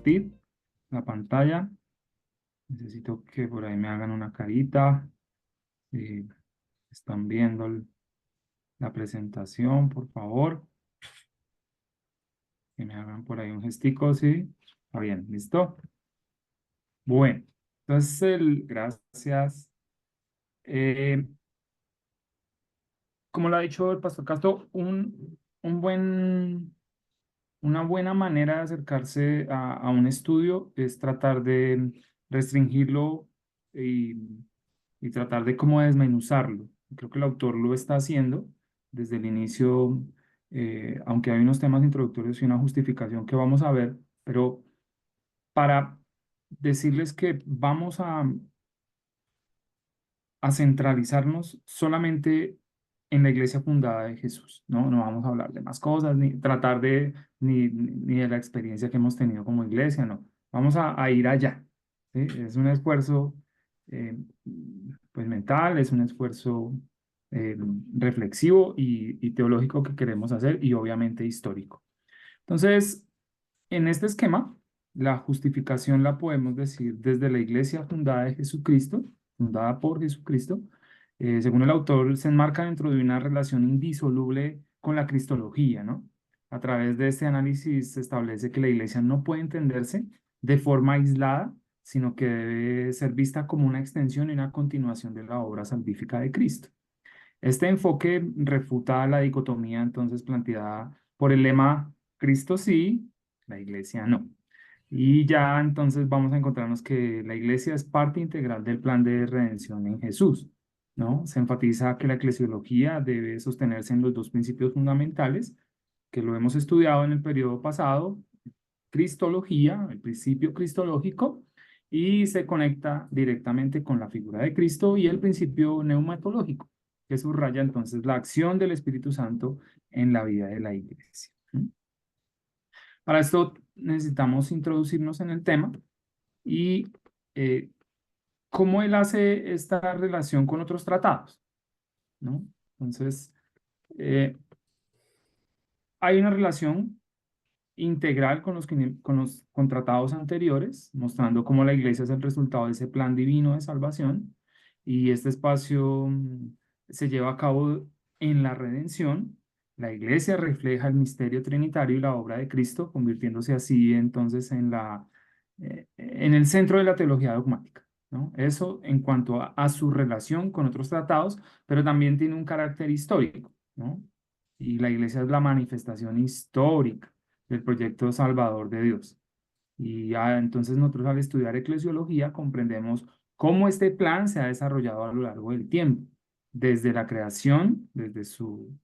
compartir la pantalla. Necesito que por ahí me hagan una carita. Si están viendo la presentación, por favor. Que me hagan por ahí un gestico, ¿sí? Está bien, ¿listo? Bueno, entonces, gracias. Eh, como lo ha dicho el pastor Castro, una buena manera de acercarse a un estudio es tratar de restringirlo y, y tratar de cómo desmenuzarlo. Creo que el autor lo está haciendo desde el inicio, aunque hay unos temas introductorios y una justificación que vamos a ver, pero para decirles que vamos a centralizarnos solamente en la iglesia fundada de Jesús, ¿no? No vamos a hablar de más cosas, ni tratar ni de la experiencia que hemos tenido como iglesia, no. Vamos a ir allá, ¿sí? Es un esfuerzo, eh, pues mental, es un esfuerzo eh, reflexivo y teológico que queremos hacer y obviamente histórico. Entonces, en este esquema, la justificación la podemos decir desde la iglesia fundada de Jesucristo, fundada por Jesucristo. Según el autor, se enmarca dentro de una relación indisoluble con la cristología, ¿no? A través de este análisis se establece que la iglesia no puede entenderse de forma aislada, sino que debe ser vista como una extensión y una continuación de la obra salvífica de Cristo. Este enfoque refuta la dicotomía entonces planteada por el lema Cristo sí, la iglesia no. Y ya entonces vamos a encontrarnos que la iglesia es parte integral del plan de redención en Jesús, ¿no? Se enfatiza que la eclesiología debe sostenerse en los dos principios fundamentales, que lo hemos estudiado en el periodo pasado, cristología, el principio cristológico, y se conecta directamente con la figura de Cristo y el principio neumatológico, que subraya entonces la acción del Espíritu Santo en la vida de la iglesia. ¿Mm? Para esto necesitamos introducirnos en el tema y eh, cómo él hace esta relación con otros tratados, ¿no? Entonces, eh, hay una relación integral con los contratados anteriores, mostrando cómo la iglesia es el resultado de ese plan divino de salvación. Y este espacio se lleva a cabo en la redención. La iglesia refleja el misterio trinitario y la obra de Cristo, convirtiéndose así entonces en el centro de la teología dogmática, ¿no? Eso en cuanto a su relación con otros tratados, pero también tiene un carácter histórico, ¿no? Y la iglesia es la manifestación histórica del proyecto salvador de Dios. Y entonces nosotros al estudiar eclesiología comprendemos cómo este plan se ha desarrollado a lo largo del tiempo, desde la creación, desde su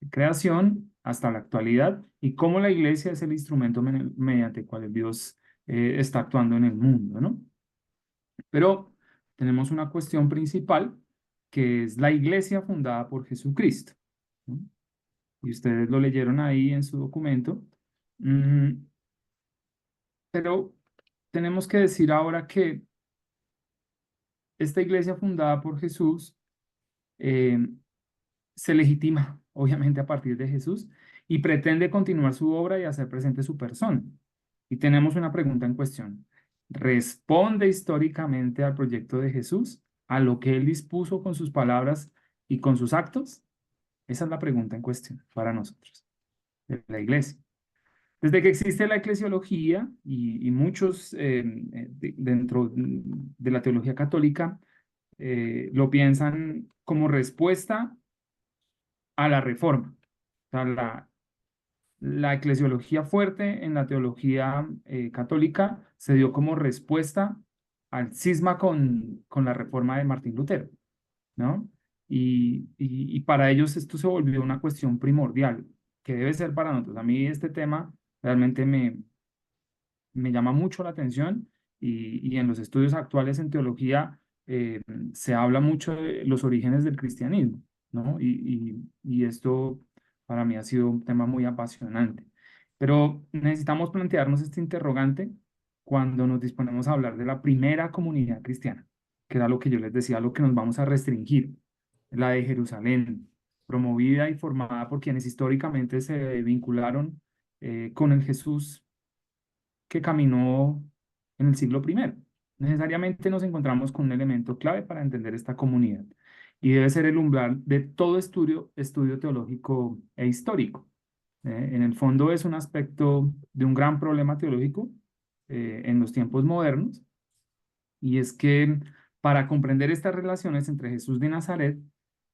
creación hasta la actualidad, y cómo la iglesia es el instrumento mediante el cual Dios está actuando en el mundo, ¿no? Pero tenemos una cuestión principal, que es la iglesia fundada por Jesucristo, ¿no? Y ustedes lo leyeron ahí en su documento. Mm, pero tenemos que decir ahora que esta iglesia fundada por Jesús eh, se legitima, obviamente, a partir de Jesús y pretende continuar su obra y hacer presente su persona. Y tenemos una pregunta en cuestión. ¿Responde históricamente al proyecto de Jesús, a lo que él dispuso con sus palabras y con sus actos? Esa es la pregunta en cuestión para nosotros, de la iglesia. Desde que existe la eclesiología y muchos dentro de la teología católica lo piensan como respuesta a la reforma. O sea, la eclesiología fuerte en la teología católica se dio como respuesta al cisma con la reforma de Martín Lutero, ¿no? Y para ellos esto se volvió una cuestión primordial, que debe ser para nosotros. A mí este tema realmente me llama mucho la atención y en los estudios actuales en teología eh, se habla mucho de los orígenes del cristianismo, ¿no? Y esto para mí ha sido un tema muy apasionante. Pero necesitamos plantearnos este interrogante cuando nos disponemos a hablar de la primera comunidad cristiana, que era lo que yo les decía, lo que nos vamos a restringir, la de Jerusalén, promovida y formada por quienes históricamente se vincularon con el Jesús que caminó en el siglo primero. Necesariamente nos encontramos con un elemento clave para entender esta comunidad y debe ser el umbral de todo estudio teológico e histórico. En el fondo es un aspecto de un gran problema teológico en los tiempos modernos, y es que para comprender estas relaciones entre Jesús de Nazaret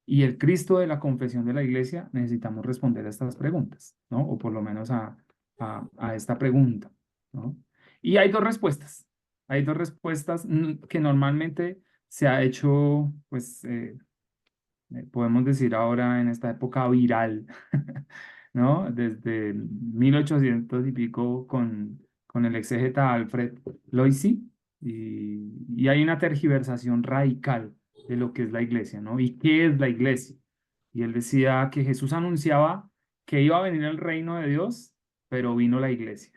y el Cristo de la confesión de la iglesia, necesitamos responder a estas preguntas, ¿no? O por lo menos a esta pregunta, ¿no? Y hay dos respuestas. Hay dos respuestas que normalmente se ha hecho, pues, podemos decir ahora en esta época viral, ¿no? Desde 1800 y pico con el exégeta Alfred Loisy, y hay una tergiversación radical de lo que es la iglesia, ¿no? ¿Y qué es la iglesia? Y él decía que Jesús anunciaba que iba a venir el reino de Dios, pero vino la iglesia,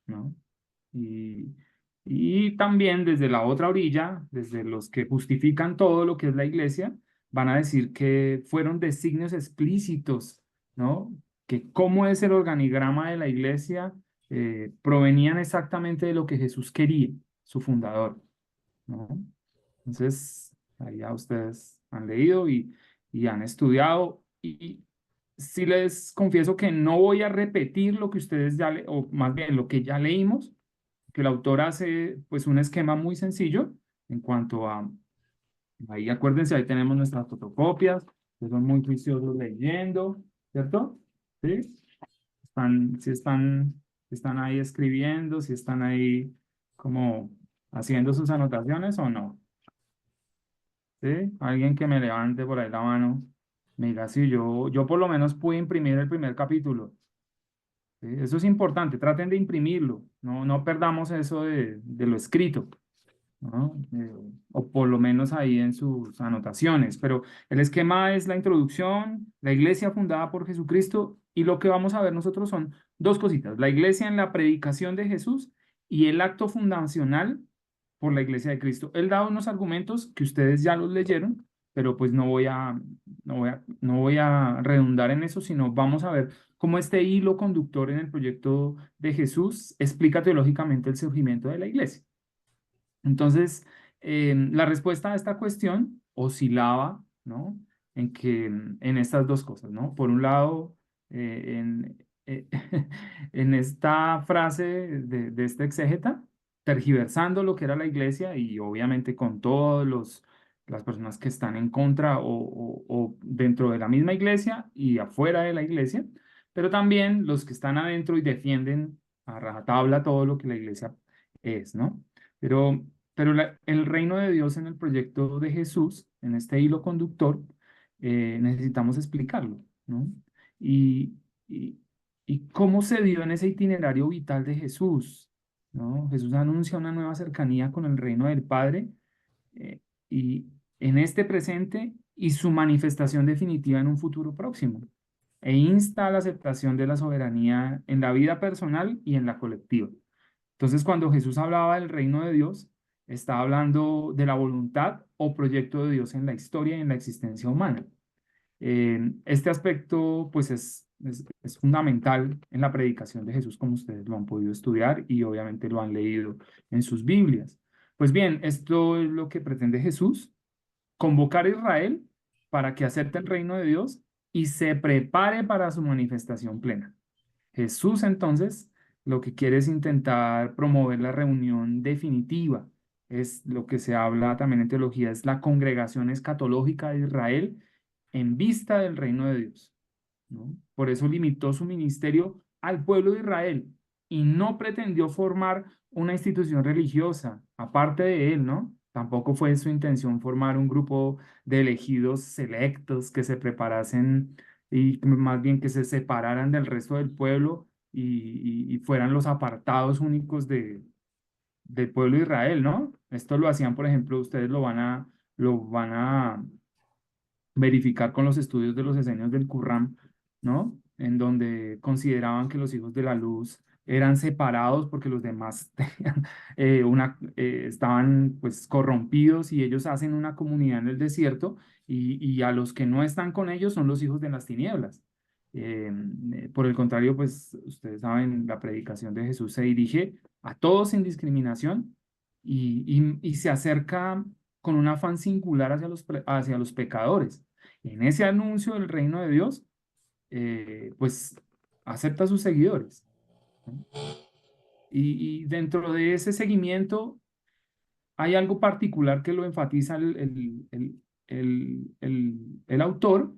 ¿no? Y, y también desde la otra orilla, desde los que justifican todo lo que es la iglesia, van a decir que fueron designios explícitos, ¿no? Que cómo es el organigrama de la iglesia provenían exactamente de lo que Jesús quería, su fundador, ¿no? Entonces, ahí ya ustedes han leído y han estudiado, y sí les confieso que no voy a repetir lo que ustedes ya, o más bien lo que ya leímos, que el autor hace pues un esquema muy sencillo en cuanto a, ahí acuérdense, ahí tenemos nuestras fotocopias, que son muy juiciosos leyendo, ¿cierto? ¿Sí? Si están ahí escribiendo, si están ahí como haciendo sus anotaciones o no, ¿sí? Alguien que me levante por ahí la mano, me diga si yo por lo menos pude imprimir el primer capítulo. ¿Sí? Eso es importante, traten de imprimirlo, no perdamos eso de lo escrito, ¿no? O por lo menos ahí en sus anotaciones. Pero el esquema es la introducción, la iglesia fundada por Jesucristo, y lo que vamos a ver nosotros son dos cositas: la iglesia en la predicación de Jesús y el acto fundacional por la iglesia de Cristo. Él da unos argumentos que ustedes ya los leyeron, pero pues no voy a redundar en eso, sino vamos a ver cómo este hilo conductor en el proyecto de Jesús explica teológicamente el surgimiento de la iglesia. Entonces, la respuesta a esta cuestión oscilaba, ¿no? En estas dos cosas, ¿no? Por un lado, en esta frase de este exégeta, tergiversando lo que era la iglesia y obviamente con todos las personas que están en contra o dentro de la misma iglesia y afuera de la iglesia, pero también los que están adentro y defienden a rajatabla todo lo que la iglesia es, ¿no? Pero el reino de Dios en el proyecto de Jesús, en este hilo conductor, necesitamos explicarlo, ¿no? Y, y, y cómo se dio en ese itinerario vital de Jesús, ¿no? Jesús anuncia una nueva cercanía con el reino del Padre, eh, y en este presente y su manifestación definitiva en un futuro próximo, e insta a la aceptación de la soberanía en la vida personal y en la colectiva. Entonces, cuando Jesús hablaba del reino de Dios, estaba hablando de la voluntad o proyecto de Dios en la historia y en la existencia humana. Este aspecto, pues, es fundamental en la predicación de Jesús, como ustedes lo han podido estudiar y obviamente lo han leído en sus Biblias. Pues bien, esto es lo que pretende Jesús: convocar a Israel para que acepte el reino de Dios y se prepare para su manifestación plena. Jesús entonces lo que quiere es intentar promover la reunión definitiva. Es lo que se habla también en teología, es la congregación escatológica de Israel en vista del reino de Dios, ¿no? Por eso limitó su ministerio al pueblo de Israel y no pretendió formar una institución religiosa aparte de él, ¿no? Tampoco fue su intención formar un grupo de elegidos selectos que se preparasen y más bien que se separaran del resto del pueblo y fueran los apartados únicos del pueblo de Israel, ¿no? Esto lo hacían, por ejemplo, ustedes lo van a verificar con los estudios de los esenios del Qur'án, ¿no? En donde consideraban que los hijos de la luz eran separados porque los demás tenían, estaban pues corrompidos, y ellos hacen una comunidad en el desierto, y a los que no están con ellos son los hijos de las tinieblas. Por el contrario, pues ustedes saben, la predicación de Jesús se dirige a todos sin discriminación y se acerca con un afán singular hacia los pecadores. En ese anuncio del reino de Dios, pues acepta a sus seguidores, ¿no? Y dentro de ese seguimiento hay algo particular que lo enfatiza el autor,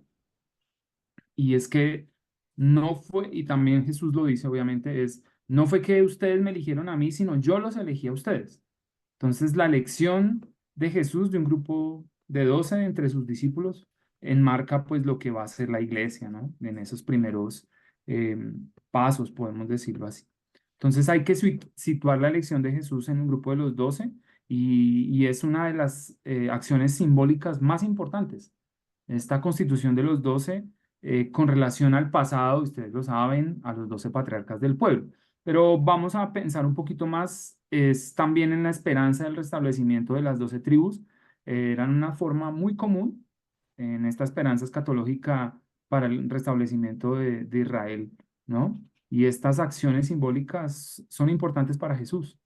y es que no fue, y también Jesús lo dice obviamente, no fue que ustedes me eligieron a mí, sino yo los elegí a ustedes. Entonces, la elección de Jesús de un grupo de 12 entre sus discípulos enmarca pues lo que va a ser la iglesia, ¿no? En esos primeros eh, pasos, podemos decirlo así. Entonces, hay que situar la elección de Jesús en un grupo de los 12 y es una de las acciones simbólicas más importantes. Esta constitución de los 12 con relación al pasado, ustedes lo saben, a los 12 patriarcas del pueblo. Pero vamos a pensar un poquito más, es también en la esperanza del restablecimiento de las 12 tribus. Eran una forma muy común en esta esperanza escatológica para el restablecimiento de Israel, ¿no? Y estas acciones simbólicas son importantes para Jesús,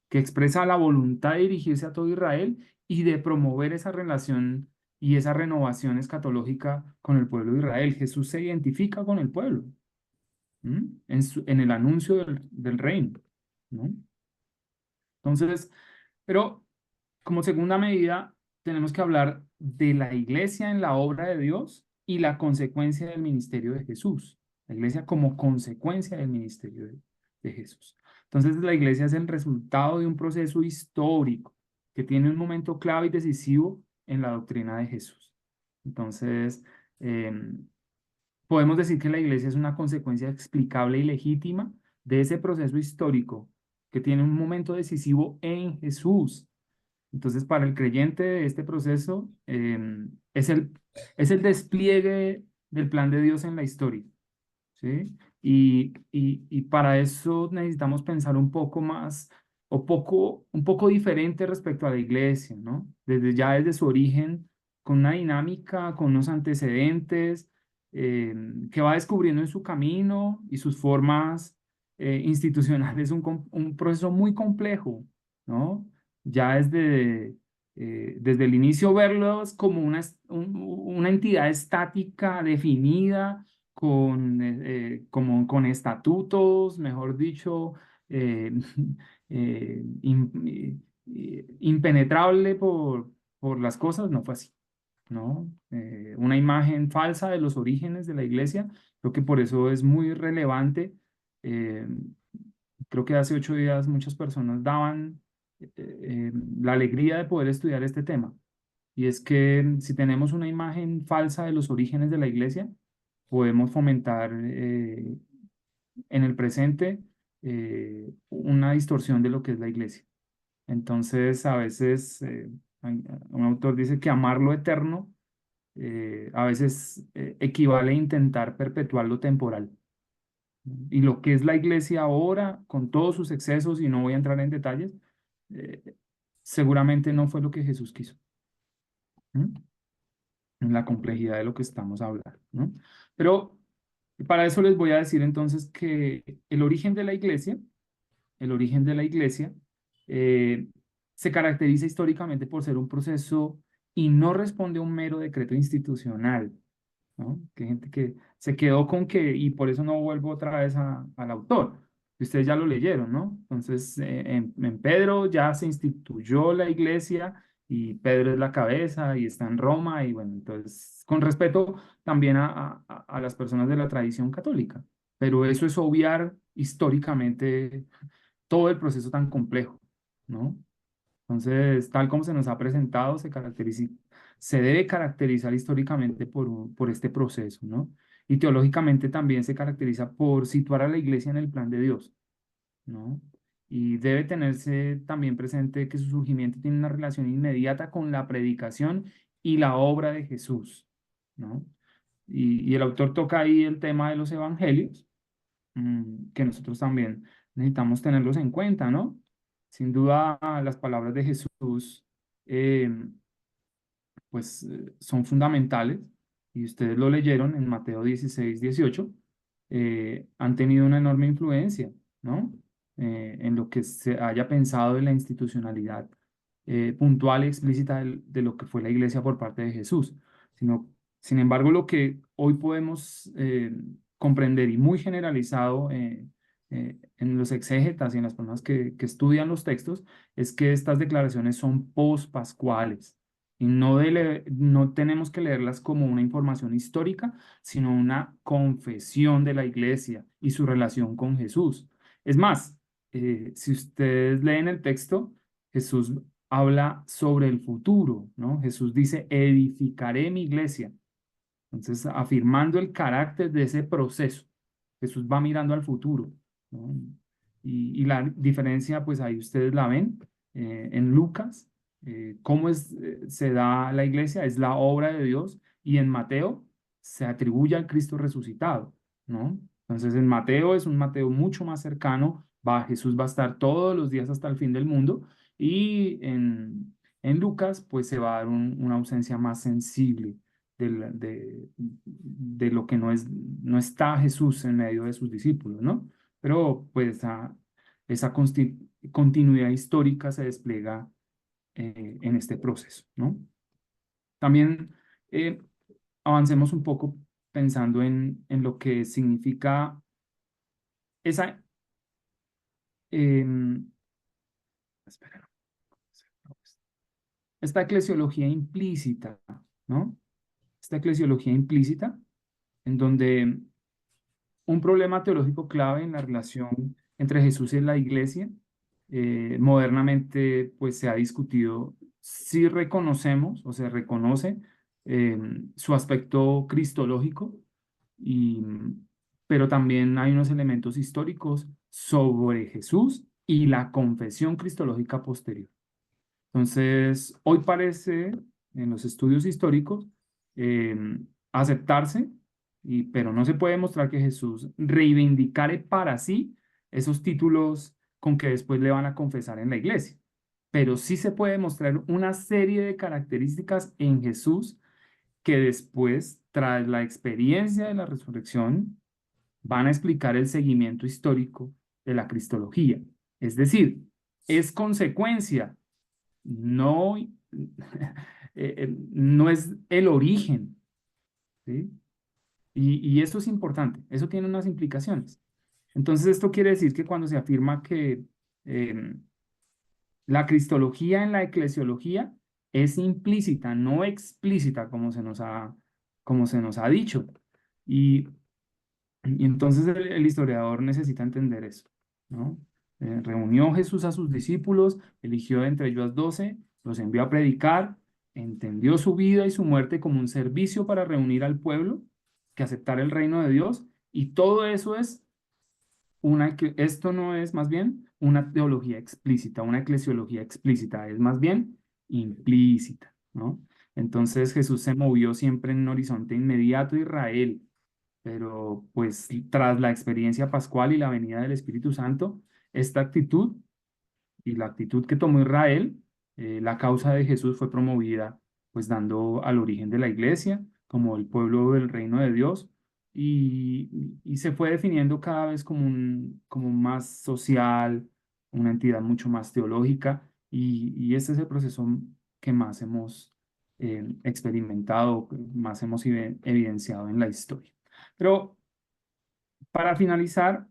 que expresa la voluntad de dirigirse a todo Israel y de promover esa relación y esa renovación escatológica con el pueblo de Israel. Jesús se identifica con el pueblo, ¿m? En el anuncio del reino, ¿no? Entonces, pero como segunda medida, tenemos que hablar de la iglesia en la obra de Dios y la consecuencia del ministerio de Jesús. La iglesia como consecuencia del ministerio de Jesús. Entonces, la iglesia es el resultado de un proceso histórico que tiene un momento clave y decisivo en la doctrina de Jesús. Entonces, podemos decir que la iglesia es una consecuencia explicable y legítima de ese proceso histórico que tiene un momento decisivo en Jesús. Entonces, para el creyente, este proceso es el despliegue del plan de Dios en la historia, ¿sí? Y para eso necesitamos pensar un poco más un poco diferente respecto a la iglesia, ¿no? Desde su origen, con una dinámica, con unos antecedentes, que va descubriendo en su camino y sus formas institucionales un proceso muy complejo, ¿no? Ya desde el inicio verlos como una entidad estática definida con estatutos, mejor dicho, eh, impenetrable por las cosas, no fue así, ¿no? Una imagen falsa de los orígenes de la iglesia, creo que por eso es muy relevante. eh, Creo que hace 8 días muchas personas daban la alegría de poder estudiar este tema. Y es que si tenemos una imagen falsa de los orígenes de la iglesia, podemos fomentar en el presente una distorsión de lo que es la iglesia. Entonces, a veces un autor dice que amar lo eterno a veces equivale a intentar perpetuar lo temporal. Y lo que es la iglesia ahora, con todos sus excesos, y no voy a entrar en detalles, eh, seguramente no fue lo que Jesús quiso. ¿Mm? En la complejidad de lo que estamos hablando, ¿no? Pero para eso les voy a decir entonces que el origen de la iglesia eh, se caracteriza históricamente por ser un proceso y no responde a un mero decreto institucional, ¿no? Que hay gente que se quedó con que, y por eso no vuelvo otra vez al autor, que ustedes ya lo leyeron, ¿no? Entonces, en Pedro ya se instituyó la iglesia y Pedro es la cabeza y está en Roma, y bueno, entonces, con respeto también a las personas de la tradición católica, pero eso es obviar históricamente todo el proceso tan complejo, ¿no? Entonces, tal como se nos ha presentado, se debe caracterizar históricamente por este proceso, ¿no? Y teológicamente también se caracteriza por situar a la iglesia en el plan de Dios, ¿no? Y debe tenerse también presente que su surgimiento tiene una relación inmediata con la predicación y la obra de Jesús, ¿no? Y el autor toca ahí el tema de los evangelios, que nosotros también necesitamos tenerlos en cuenta, ¿no? Sin duda, las palabras de Jesús, eh, pues, son fundamentales, y ustedes lo leyeron en Mateo 16 18. han tenido una enorme influencia, ¿no? En lo que se haya pensado de la institucionalidad puntual y explícita de lo que fue la iglesia por parte de Jesús. Sino, sin embargo, lo que hoy podemos comprender y muy generalizado en los exégetas y en las personas que estudian los textos es que estas declaraciones son post-pascuales y no tenemos que leerlas como una información histórica, sino una confesión de la iglesia y su relación con Jesús. Es más, si ustedes leen el texto, Jesús habla sobre el futuro, ¿no? Jesús dice, edificaré mi iglesia. Entonces, afirmando el carácter de ese proceso, Jesús va mirando al futuro, ¿no? Y la diferencia, pues ahí ustedes la ven en Lucas, cómo se da la iglesia, es la obra de Dios, y en Mateo se atribuye al Cristo resucitado, ¿no? Entonces, en Mateo es un Mateo mucho más cercano, Jesús va a estar todos los días hasta el fin del mundo, y en Lucas, pues se va a dar una ausencia más sensible de lo que no está Jesús en medio de sus discípulos, ¿no? Pero pues esa continuidad histórica se despliega en este proceso, ¿no? También eh, avancemos un poco pensando en lo que significa esa, em, espera, esta eclesiología implícita, ¿no? Esta eclesiología implícita en donde un problema teológico clave en la relación entre Jesús y la iglesia, modernamente pues se ha discutido si reconocemos o se reconoce eh, su aspecto cristológico, y, pero también hay unos elementos históricos sobre Jesús y la confesión cristológica posterior. Entonces, hoy parece en los estudios históricos eh, aceptarse, pero no se puede demostrar que Jesús reivindicare para sí esos títulos con que después le van a confesar en la iglesia. Pero sí se puede mostrar una serie de características en Jesús que después, tras la experiencia de la resurrección, van a explicar el seguimiento histórico de la cristología. Es decir, es consecuencia no, no es el origen, ¿sí? Y eso es importante, eso tiene unas implicaciones. Entonces, esto quiere decir que cuando se afirma que eh, la cristología en la eclesiología es implícita, no explícita, como se nos ha dicho. Y Y entonces el historiador necesita entender eso, ¿no? Reunió Jesús a sus discípulos, eligió de entre ellos 12, los envió a predicar, entendió su vida y su muerte como un servicio para reunir al pueblo, que aceptara el reino de Dios, y todo eso esto no es más bien una teología explícita, una eclesiología explícita, es más bien implícita, ¿no? Entonces Jesús se movió siempre en un horizonte inmediato a Israel, pero pues tras la experiencia pascual y la venida del Espíritu Santo, esta actitud y la actitud que tomó Israel, la causa de Jesús fue promovida, pues dando al origen de la iglesia como el pueblo del reino de Dios, y se fue definiendo cada vez como más social, una entidad mucho más teológica, y este es el proceso que más hemos experimentado, más hemos evidenciado en la historia. Pero para finalizar,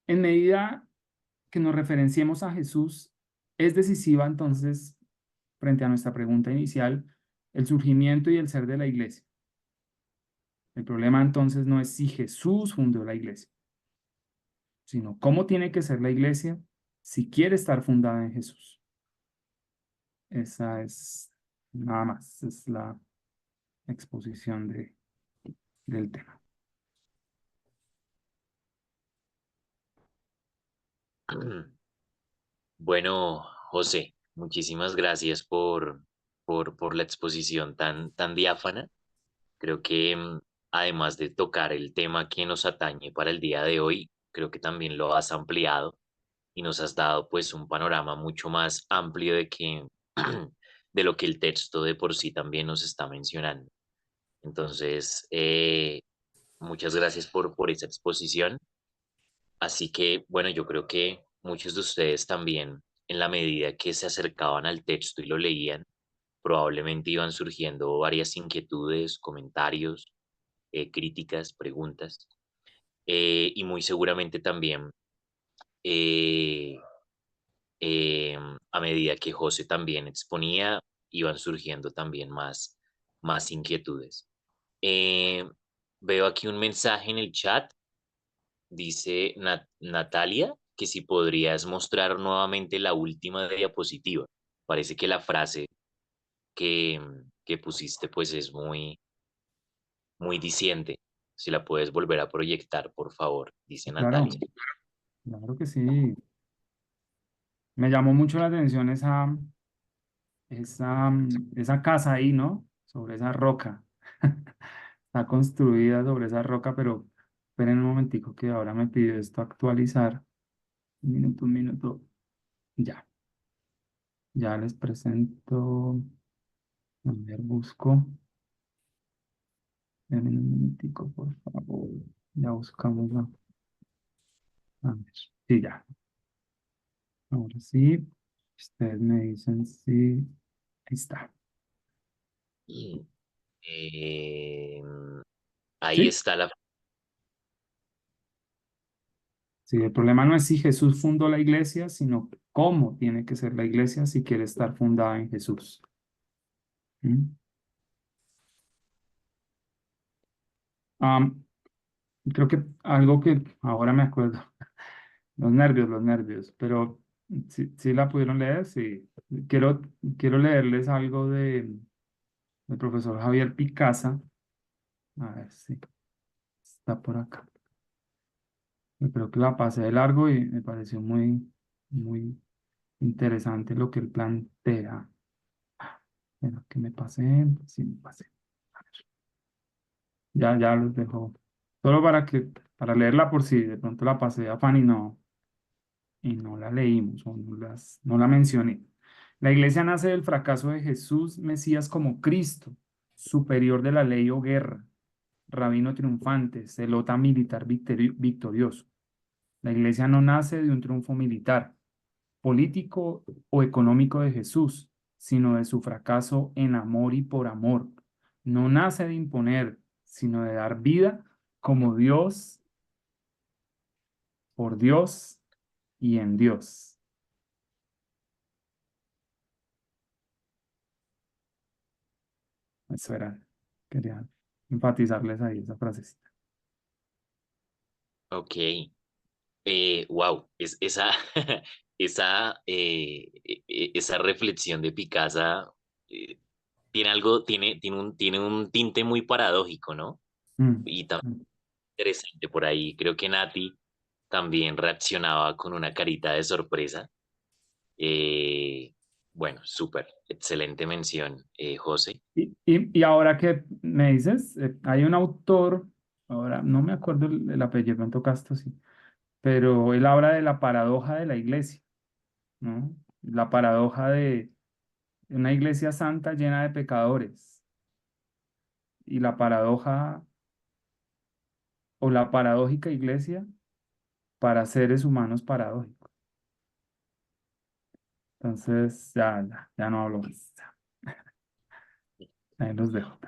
en medida que nos referenciemos a Jesús, es decisiva entonces, frente a nuestra pregunta inicial, el surgimiento y el ser de la iglesia. El problema entonces no es si Jesús fundó la iglesia, sino cómo tiene que ser la iglesia si quiere estar fundada en Jesús. Esa es nada más, es la exposición del tema. Bueno, José, muchísimas gracias por la exposición tan diáfana. Creo que además de tocar el tema que nos atañe para el día de hoy, creo que también lo has ampliado y nos has dado pues un panorama mucho más amplio de lo que el texto de por sí también nos está mencionando. Entonces, Muchas gracias por esa exposición. Así que, bueno, yo creo que muchos de ustedes también, en la medida que se acercaban al texto y lo leían, probablemente iban surgiendo varias inquietudes, comentarios, críticas, preguntas, y muy seguramente también eh, a medida que José también exponía, iban surgiendo también más inquietudes. Eh, Veo aquí un mensaje en el chat, dice Natalia, que si podrías mostrar nuevamente la última diapositiva. Parece que la frase que pusiste pues es muy diciente. Si la puedes volver a proyectar, por favor, dice Claro, Natalia. claro que sí. Me llamó mucho la atención esa casa ahí, ¿no? Sobre esa roca. Está construida sobre esa roca, pero esperen un momentico que ahora me pidió esto actualizar. Un minuto. Ya, ya les presento. A ver, busco. Denme un momentico, por favor. Ya buscamos la. A ver. Sí, ya. Ahora sí. Ustedes me dicen sí. Ahí está. Y, eh, ahí ¿Sí? está la... Sí, el problema no es si Jesús fundó la iglesia, sino cómo tiene que ser la iglesia si quiere estar fundada en Jesús. ¿Mm? Am, Creo que algo que ahora me acuerdo, los nervios, pero si la pudieron leer, sí. Quiero, quiero leerles algo del profesor Javier Picasa. A ver si está por acá. Yo creo que la pasé de largo y me pareció muy interesante lo que él plantea. Bueno, que me pasé, sí me pasé. Ya los dejo. Solo para leerla por si de pronto la pasé a Fanny y no la leímos o no la mencioné. La iglesia nace del fracaso de Jesús, Mesías como Cristo, superior de la ley o guerra, rabino triunfante, celota militar victorioso. La iglesia no nace de un triunfo militar, político o económico de Jesús, sino de su fracaso en amor y por amor. No nace de imponer, sino de dar vida como Dios, por Dios y en Dios. Eso era, quería enfatizarles ahí esa frasecita. Ok. Wow, esa reflexión de Picasa eh, tiene algo, tiene un tinte muy paradójico, ¿no? Mm, Y también mm. interesante por ahí. Creo que Nati también reaccionaba con una carita de sorpresa. Eh, bueno, súper, excelente mención, José. Y ahora que me dices, hay un autor, ahora no me acuerdo el apellido, pronto Castro sí, pero él habla de la paradoja de la iglesia, ¿no? La paradoja de una iglesia santa llena de pecadores y la paradoja o la paradójica iglesia para seres humanos paradójicos. Entonces, ya no hablo más. Ahí los dejo.